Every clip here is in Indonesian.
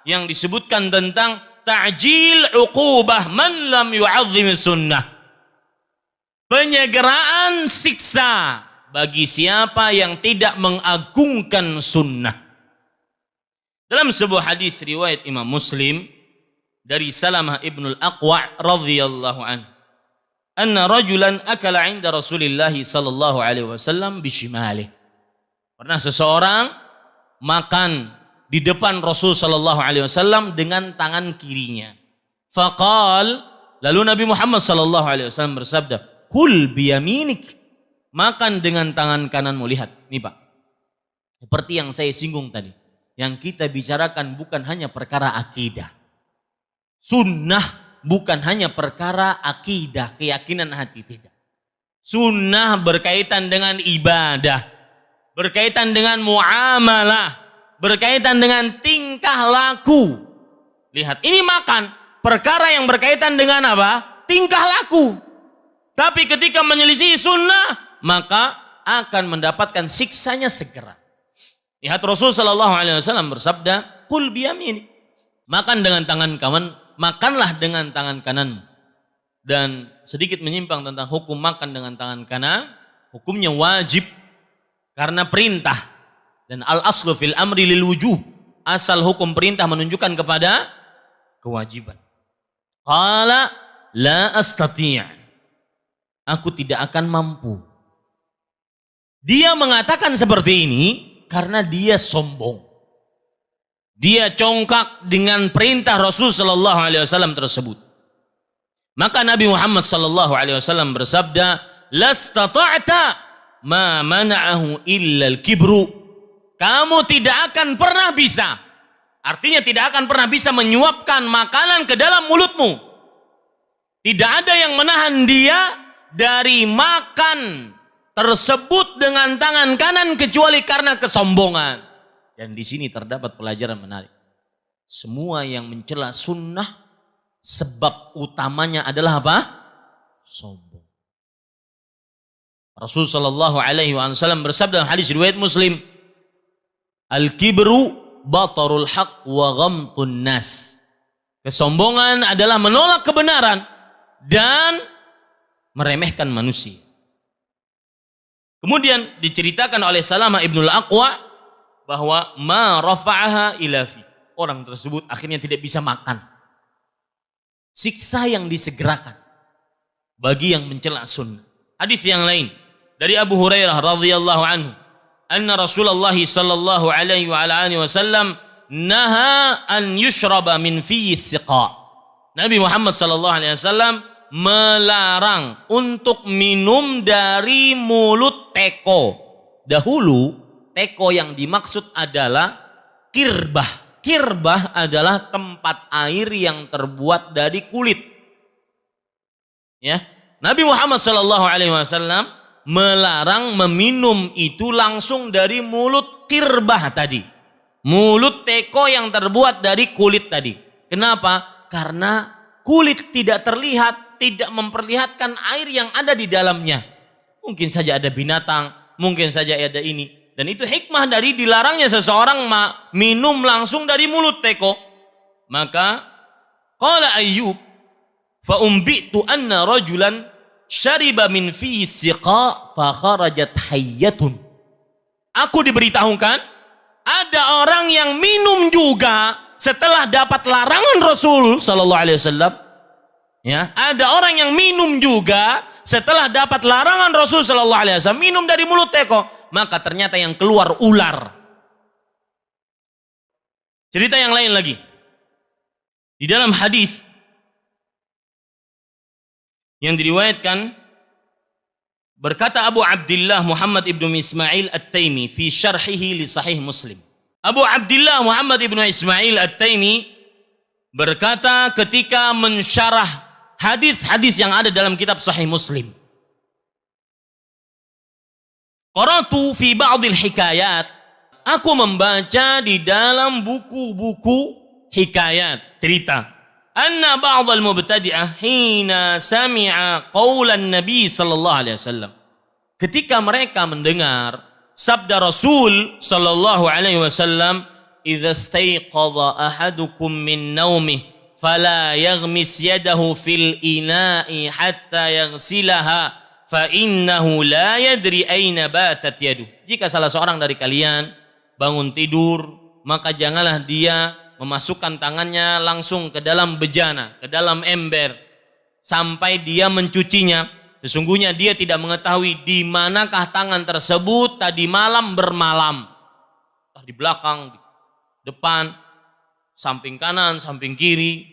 yang disebutkan tentang ta'jil uqubah man lam yu'azzim sunnah. Penyegeraan siksa bagi siapa yang tidak mengagungkan sunnah. Dalam sebuah hadis riwayat Imam Muslim dari Salamah ibnul Aqwa' radhiyallahu anhu, anna rajulan akala 'inda Rasulillah sallallahu alaihi wasallam bishimalih. Pernah seseorang makan di depan Rasul sallallahu alaihi wasallam dengan tangan kirinya. Faqal, lalu Nabi Muhammad sallallahu alaihi wasallam bersabda, "Kul biyaminik." Makan dengan tangan kananmu. Lihat, nih Pak. Seperti yang saya singgung tadi. Yang kita bicarakan bukan hanya perkara akidah. Sunnah bukan hanya perkara akidah, keyakinan hati, tidak. Sunnah berkaitan dengan ibadah, berkaitan dengan muamalah, berkaitan dengan tingkah laku. Lihat, ini makan, perkara yang berkaitan dengan apa? Tingkah laku. Tapi ketika menyelisih sunnah, maka akan mendapatkan siksanya segera. Lihat, Rasul sallallahu alaihi wasallam bersabda, "Qul biyamini." Makan dengan tangan kanan, makanlah dengan tangan kanan. Dan sedikit menyimpang tentang hukum makan dengan tangan kanan, hukumnya wajib karena perintah. Dan al-aslu fil amri lil wujub. Asal hukum perintah menunjukkan kepada kewajiban. Qala la astati'. Aku tidak akan mampu. Dia mengatakan seperti ini karena dia sombong. Dia congkak dengan perintah Rasul sallallahu alaihi wasallam tersebut. Maka Nabi Muhammad sallallahu alaihi wasallam bersabda, "Lastata'ta ma mana'ahu illa al-kibru." Kamu tidak akan pernah bisa. Artinya tidak akan pernah bisa menyuapkan makanan ke dalam mulutmu. Tidak ada yang menahan dia dari makan tersebut dengan tangan kanan kecuali karena kesombongan. Dan di sini terdapat pelajaran menarik. Semua yang mencela sunnah, sebab utamanya adalah apa? Sombong. Rasul sallallahu alaihi wasallam bersabda dalam hadis riwayat Muslim, "Al-kibru batarul haq wa ghamtun nas." Kesombongan adalah menolak kebenaran dan meremehkan manusia. Kemudian diceritakan oleh Salamah ibnul Aqwa bahwa ma rafa'aha ila fi. Orang tersebut akhirnya tidak bisa makan. Siksa yang disegerakan bagi yang mencela sunnah. Hadis yang lain dari Abu Hurairah radhiyallahu anhu, anna Rasulullah sallallahu alaihi wa alihi wasallam naha an yushraba min fi siqa. Nabi Muhammad sallallahu alaihi wasallam melarang untuk minum dari mulut teko. Dahulu teko yang dimaksud adalah kirbah. Kirbah adalah tempat air yang terbuat dari kulit. Ya, Nabi Muhammad sallallahu alaihi wasallam melarang meminum itu langsung dari mulut kirbah tadi. Mulut teko yang terbuat dari kulit tadi. Kenapa? Karena kulit tidak terlihat, tidak memperlihatkan air yang ada di dalamnya. Mungkin saja ada binatang, mungkin saja ada ini. Dan itu hikmah dari dilarangnya seseorang minum langsung dari mulut teko. Maka qala Ayyub fa umbitu anna rajulan syariba min fi siqa fa kharajat hayyatun. Aku diberitahukan ada orang yang minum juga setelah dapat larangan Rasul sallallahu alaihi wasallam. Ya, ada orang yang minum juga setelah dapat larangan Rasul sallallahu alaihi wasallam, minum dari mulut teko, maka ternyata yang keluar ular. Cerita yang lain lagi. Di dalam hadis yang diriwayatkan, berkata Abu Abdullah Muhammad ibnu Ismail At-Taimi fi syarhihi li Sahih Muslim. Abu Abdullah Muhammad ibnu Ismail At-Taimi berkata ketika mensyarah hadis-hadis yang ada dalam kitab Sahih Muslim. Qara'tu fi ba'dil hikayat. Aku membaca di dalam buku-buku hikayat, cerita. Anna ba'dal mubtadi'ah hina sami'a qawlan Nabi sallallahu alaihi wasallam. Ketika mereka mendengar sabda Rasul sallallahu alaihi wasallam, idza stayqadha ahadukum min naumih fala yaghmis yadahu fil ina'i hatta yaghsilaha fa innahu la yadri aina batat yadu. Jika salah seorang dari kalian bangun tidur, maka janganlah dia memasukkan tangannya langsung ke dalam bejana, ke dalam ember sampai dia mencucinya. Sesungguhnya dia tidak mengetahui di manakah tangan tersebut tadi malam bermalam. Entah di belakang, di depan, samping kanan, samping kiri,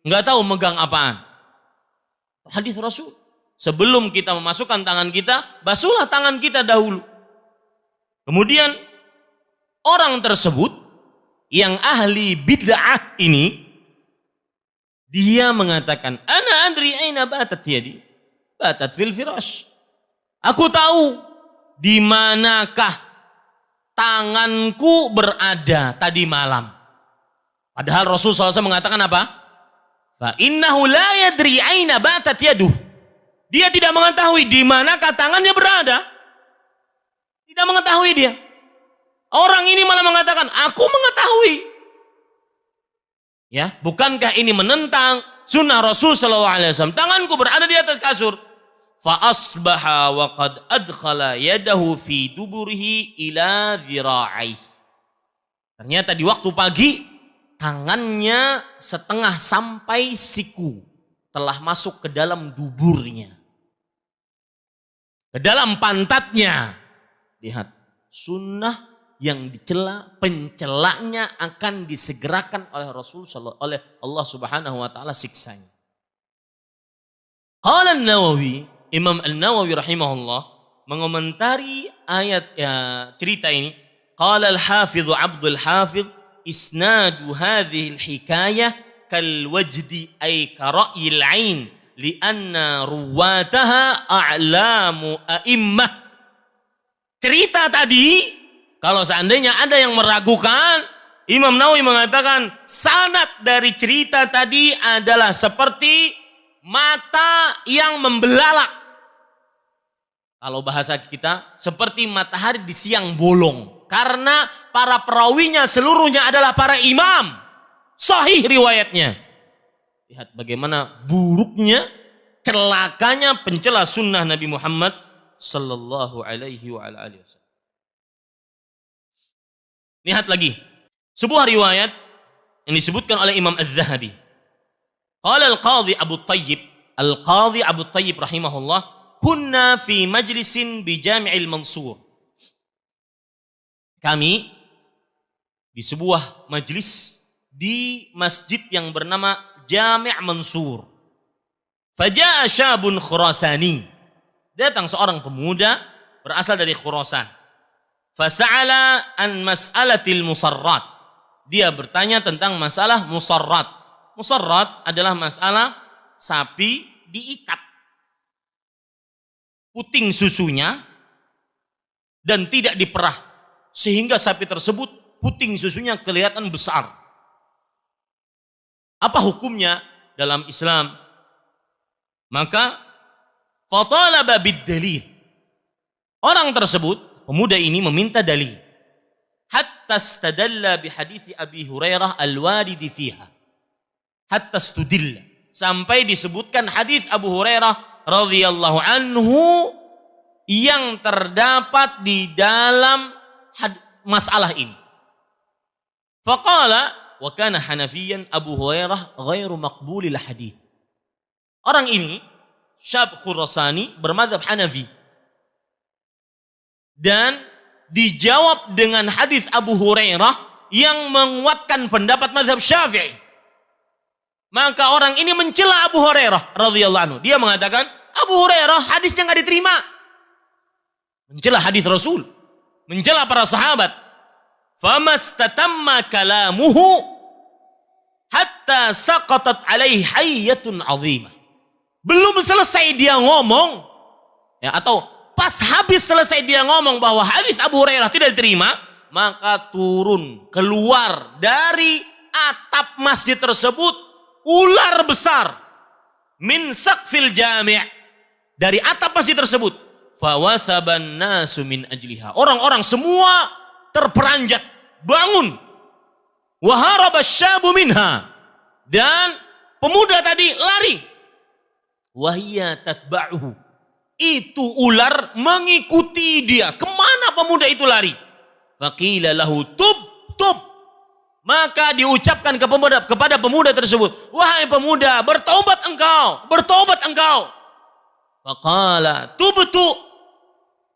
nggak tahu megang apaan. Hadis Rasul. Sebelum kita memasukkan tangan kita, basuhlah tangan kita dahulu. Kemudian orang tersebut yang ahli bid'ah ini, dia mengatakan, ana adri aina batat yadi, batat fil firash. Aku tahu di manakah tanganku berada tadi malam. Padahal Rasul SAW mengatakan apa? Fa innahu la yadri aina batat yaduh. Dia tidak mengetahui di manakah tangannya berada. Tidak mengetahui dia. Orang ini malah mengatakan, aku mengetahui. Ya, bukankah ini menentang sunnah Rasul SAW? Tanganku berada di atas kasur. Fa asbaha wa qad adkhala yadahu fi duburihi ila dhira'ih. Ternyata di waktu pagi tangannya setengah sampai siku telah masuk ke dalam duburnya, ke dalam pantatnya. Lihat, sunnah yang dicela, pencelanya akan disegerakan oleh Rasul oleh Allah Subhanahu wa taala siksanya. Qala An-Nawawi, Imam An-Nawawi rahimahullah mengomentari ayat cerita ini. Qala al-Hafidh Abdul Hafidh isnadu hadhihi al-hikayah kal wajdi ay kara'il ain lianna ruwataha a'lamu a'immah. Cerita tadi, kalau seandainya ada yang meragukan, Imam Nawawi mengatakan sanad dari cerita tadi adalah seperti mata yang membelalak. Kalau bahasa kita, seperti matahari di siang bolong. Karena para perawinya seluruhnya adalah para imam. Sahih riwayatnya. Lihat bagaimana buruknya, celakanya pencela sunnah Nabi Muhammad sallallahu alaihi wa alihi wasallam. Lihat lagi. Sebuah riwayat yang disebutkan oleh Imam Az-Zahabi. Qala al-Qadhi Abu Tayyib. Al-Qadhi Abu Tayyib rahimahullah. Kunna fi majlisin bi Jami'il Mansur. Kami di sebuah majlis di masjid yang bernama Jami' Mansur. Faja'a syabun Khurasani. Datang seorang pemuda berasal dari Khurasan. Fasa'ala an mas'alatil musarrat. Dia bertanya tentang masalah musarrat. Musarrat adalah masalah sapi diikat. Puting susunya dan tidak diperah sehingga sapi tersebut puting susunya kelihatan besar. Apa hukumnya dalam Islam? Maka fatalaba bid-dalil. Orang tersebut, pemuda ini meminta dalil. Hatta istadalla bi hadits Abi Hurairah al-warid fiha. Hatta istudilla, sampai disebutkan hadis Abu Hurairah radhiyallahu anhu yang terdapat di dalam masalah ini. Faqala wa kana Hanafiyan Abu Hurairah ghairu maqbulil hadits. Orang ini syab Khurasani bermadzhab Hanafi. Dan dijawab dengan hadis Abu Hurairah yang menguatkan pendapat mazhab Syafi'i. Maka orang ini mencela Abu Hurairah radhiyallahu anhu. Dia mengatakan, Abu Hurairah hadisnya enggak diterima. Mencela hadis Rasul, mencela para sahabat. Famastatamma kalamuhu hatta saqatat alaihi hayyatun 'azimah. Belum selesai dia ngomong, ya, atau pas habis selesai dia ngomong bahwa hadis Abu Hurairah tidak diterima, maka turun keluar dari atap masjid tersebut ular besar min saqfil jami', dari atap masjid tersebut. Fawathaban nasu min ajliha. Orang-orang semua terperanjat, bangun Wa haraba asyabu minha. Dan pemuda tadi lari. Wa hiya tatba'uhu. Itu ular mengikuti dia. Kemana pemuda itu lari? Faqila lahu tub. Maka diucapkan kepada pemuda tersebut, wahai pemuda, bertaubat engkau. Faqala tubtu.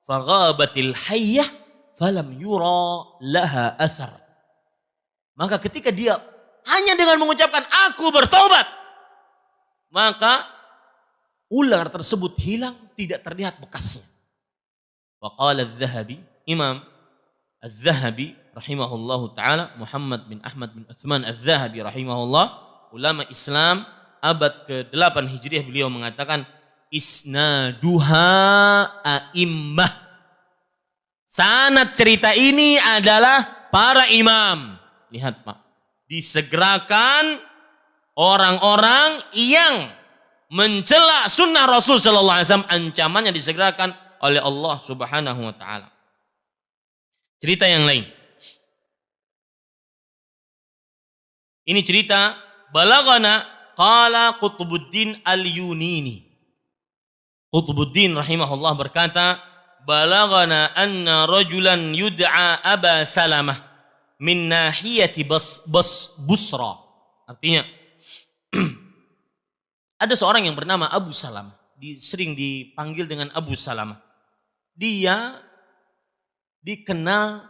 Faghabatil hayyah falam yura laha athar. Maka ketika dia hanya dengan mengucapkan aku bertaubat, maka ular tersebut hilang, tidak terlihat bekasnya. Faqala adz-Dzahabi, Imam adz-Dzahabi rahimahullahu ta'ala, Muhammad bin Ahmad bin Uthman adz-Dzahabi rahimahullah, ulama Islam abad ke-8 Hijriah, beliau mengatakan isnaduha a'immah. Sanad cerita ini adalah para imam. Lihat Pak, disegerakan orang-orang yang mencela sunnah Rasul sallallahu alaihi wasallam, ancamannya disegerakan oleh Allah Subhanahu wa taala. Cerita yang lain. Ini cerita balagana qala Qutbuddin Al-Yunini. Qutbuddin rahimahullah berkata, balagana anna rajulan yud'a Aba Salamah min nahiyati Busra. Artinya ada seorang yang bernama Abu Salamah, sering dipanggil dengan Abu Salamah. Dia dikenal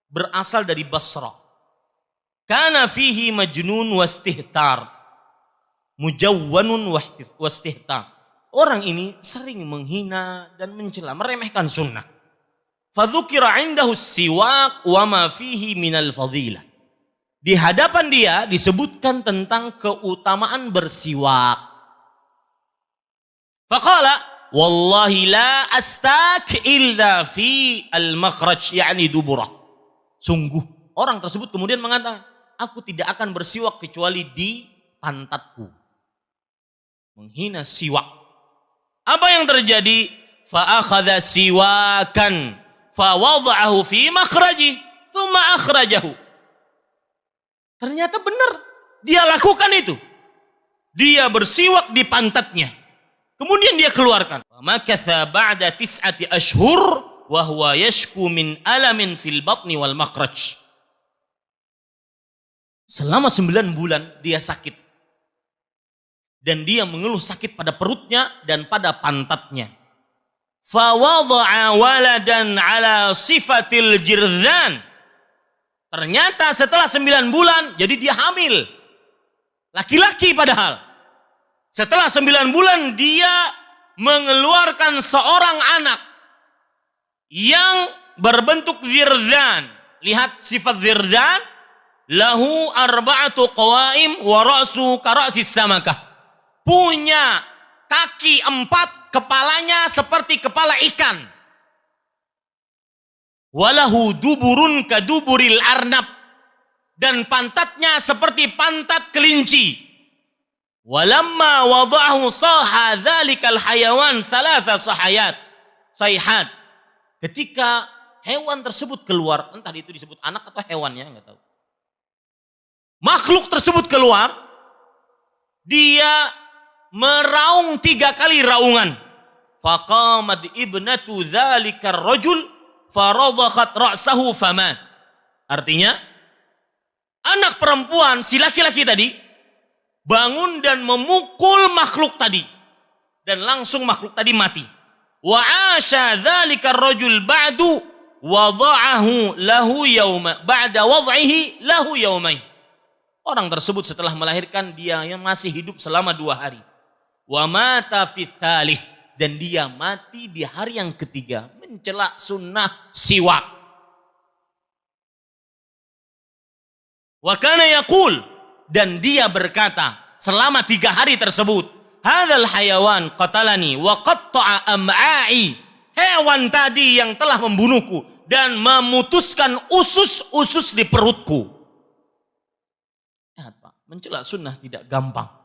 berasal dari Basra. Kana fihi majnun wastihtar. Mujawwanun wastihtar. Orang ini sering menghina dan mencela, meremehkan sunnah. Fadzukira indahu siwak wa ma fihi minal fadilah. Di hadapan dia disebutkan tentang keutamaan bersiwak. Faqala wallahi la astak illa fi al-makhraj, yakni duburah. Sungguh orang tersebut kemudian mengatakan, aku tidak akan bersiwak kecuali di pantatku. Menghina siwak. Apa yang terjadi? Fa akhadha siwakan fa wada'ahu fi makhraji thumma akhrajahu. Ternyata benar, dia lakukan itu. Dia bersiwak di pantatnya. Kemudian dia keluarkan. Makatha ba'da 9 ashhur wa huwa yashku min alamin fil batni wal makhraj. Selama 9 bulan dia sakit. Dan dia mengeluh sakit pada perutnya dan pada pantatnya. Fa wada'a waladan ala sifatil jirzan. Ternyata setelah 9 bulan, jadi dia hamil. Laki-laki padahal. Setelah 9 bulan dia mengeluarkan seorang anak yang berbentuk zirzan. Lihat sifat zirzan. Lahu arba'atu qawaim wa ra'su kara'sis samakah. Punya kaki 4, kepalanya seperti kepala ikan. Walahu duburun kaduburil arnab. Dan pantatnya seperti pantat kelinci. Walamma wada'ahu saha dhalikal hayawan thalatha sayhat. Ketika hewan tersebut keluar, entah itu disebut anak atau hewannya, enggak tahu. Makhluk tersebut keluar, dia meraung 3 kali raungan. Faqamat ibnatu dhalikar rajul faradakhat ra'sahu famat. Artinya, anak perempuan si laki-laki tadi bangun dan memukul makhluk tadi, dan langsung makhluk tadi mati. Wa asha dhalikar rajul ba'du wada'ahu lahu yawma ba'da wad'ihi lahu yawmain. Orang tersebut setelah melahirkan dia yang masih hidup selama 2 hari. Wa mata fi tsalits, dan dia mati di hari yang ketiga mencela sunnah siwak. Wa kana yaqul, dan dia berkata selama 3 hari tersebut, hadzal hayawan qatalani wa qatta'a am'a'i. Hewan tadi yang telah membunuhku dan memutuskan usus-usus di perutku. Lihat Pak, mencela sunnah tidak gampang.